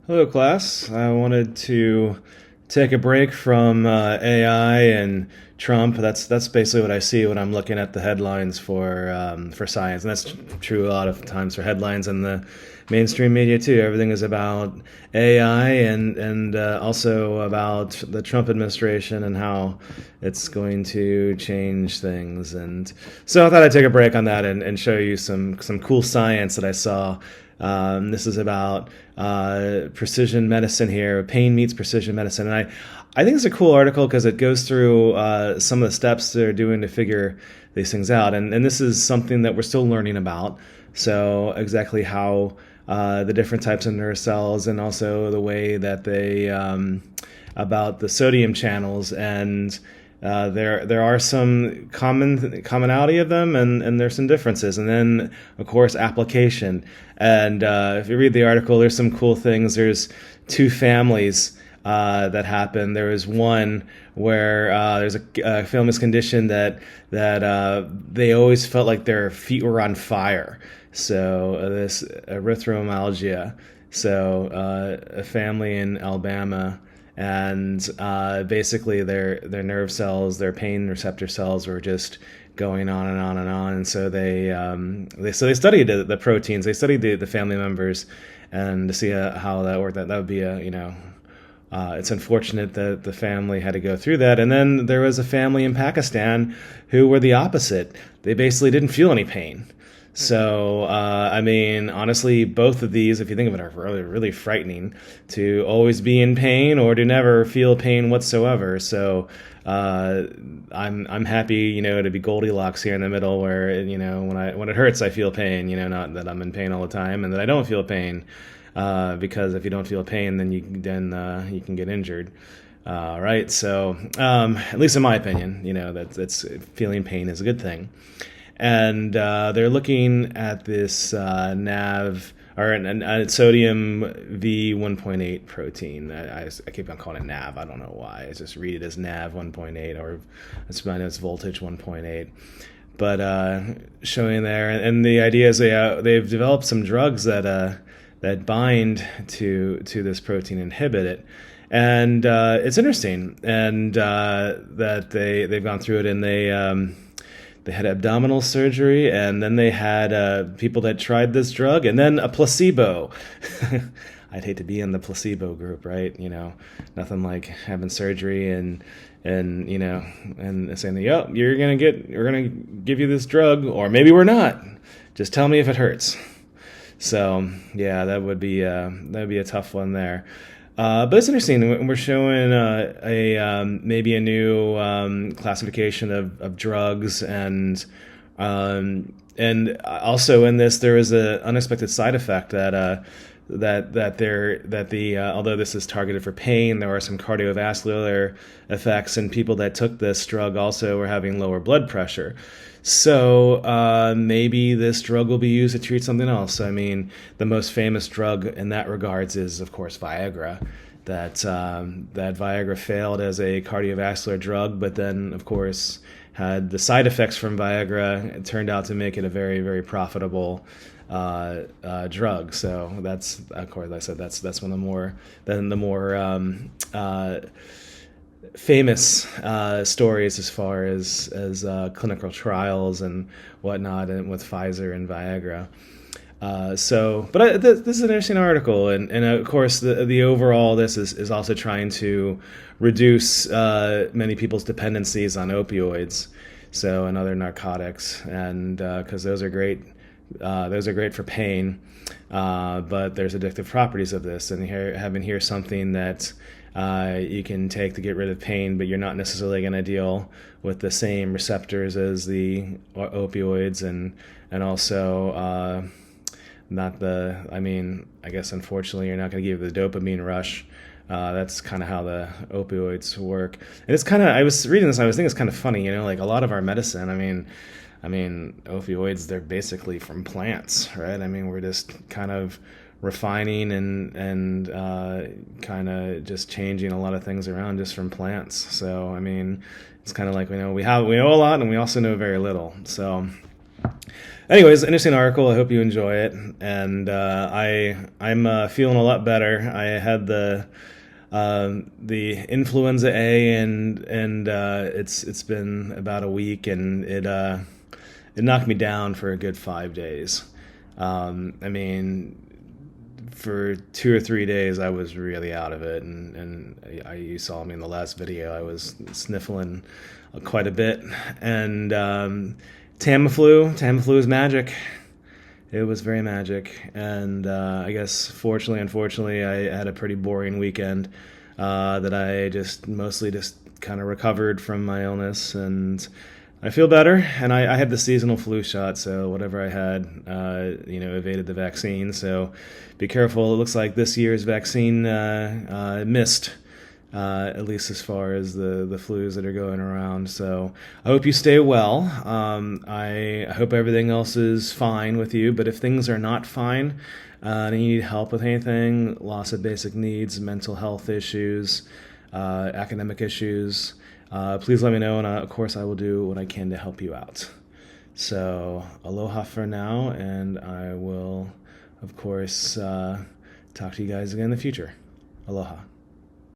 Hello, class. I wanted to take a break from AI and Trump. That's basically what I see when I'm looking at the headlines for science, and that's true a lot of times for headlines in the mainstream media too. Everything is about AI and also about the Trump administration and how it's going to change things. And so I thought I'd take a break on that and show you some cool science that I saw. This is about precision medicine here. Pain meets precision medicine, and I think it's a cool article because it goes through some of the steps they're doing to figure these things out, and this is something that we're still learning about. So exactly how the different types of nerve cells, and also the way that they about the sodium channels, and there are some commonality of them, and there's some differences, and then of course application. And if you read the article, there's some cool things. There's two families that happen. There was one where there's a famous condition that they always felt like their feet were on fire. So this erythromyalgia. So a family in Alabama, and basically their nerve cells, their pain receptor cells, were just going on and on and on. And so they studied the proteins. They studied the family members, and to see how that worked. That would be it's unfortunate that the family had to go through that. And then there was a family in Pakistan who were the opposite. They basically didn't feel any pain. So, I mean, honestly, both of these, if you think of it, are really, really frightening, to always be in pain or to never feel pain whatsoever. So, I'm happy, to be Goldilocks here in the middle, where, when it hurts, I feel pain, not that I'm in pain all the time, and that I don't feel pain, because if you don't feel pain, then you can get injured. Right. So, at least in my opinion, that's feeling pain is a good thing. And they're looking at this NAV, or a sodium V1.8 protein. I keep on calling it NAV. I don't know why. I just read it as NAV 1.8, or it's voltage 1.8. But showing there, and the idea is they've developed some drugs that bind to this protein, inhibit it. And it's interesting, and that they've gone through it, and they had abdominal surgery, and then they had people that tried this drug, and then a placebo. I'd hate to be in the placebo group, right? Nothing like having surgery and saying, "Yep, we're gonna give you this drug, or maybe we're not. Just tell me if it hurts." So yeah, that would be a tough one there. But it's interesting. We're showing maybe a new classification of drugs, and also in this there is an unexpected side effect although this is targeted for pain, there are some cardiovascular effects, and people that took this drug also were having lower blood pressure. So maybe this drug will be used to treat something else. I mean, the most famous drug in that regards is, of course, Viagra. That Viagra failed as a cardiovascular drug, but then, of course, had the side effects from Viagra. It turned out to make it a very, very profitable drug. So that's, of course, like I said, that's one of the more famous stories as far as clinical trials and whatnot, and with Pfizer and Viagra. This is an interesting article, and of course the overall this is also trying to reduce many people's dependencies on opioids, so, and other narcotics, and because those are great for pain, but there's addictive properties of this, and having here something that you can take to get rid of pain, but you're not necessarily going to deal with the same receptors as the opioids, and also I guess unfortunately you're not going to give the dopamine rush. That's kind of how the opioids work. And it's kind of, I was reading this, I was thinking it's kind of funny, like a lot of our medicine, I mean, opioids, they're basically from plants, right? I mean, we're just kind of refining and kind of just changing a lot of things around just from plants. So, I mean, it's kind of like we know a lot, and we also know very little. So Anyways, interesting article. I hope you enjoy it. And I'm feeling a lot better. I had the influenza A, and it's been about a week, and it knocked me down for a good 5 days. I mean, for 2 or 3 days, I was really out of it, and you saw me in the last video. I was sniffling quite a bit, and Tamiflu is magic. It was very magic, and I guess unfortunately, I had a pretty boring weekend that I just mostly just kind of recovered from my illness, and I feel better. And I had the seasonal flu shot, so whatever I had, evaded the vaccine. So be careful. It looks like this year's vaccine missed. At least as far as the flus that are going around. So I hope you stay well. I hope everything else is fine with you. But if things are not fine, and you need help with anything, loss of basic needs, mental health issues, academic issues, please let me know. And of course, I will do what I can to help you out. So aloha for now. And I will, of course, talk to you guys again in the future. Aloha.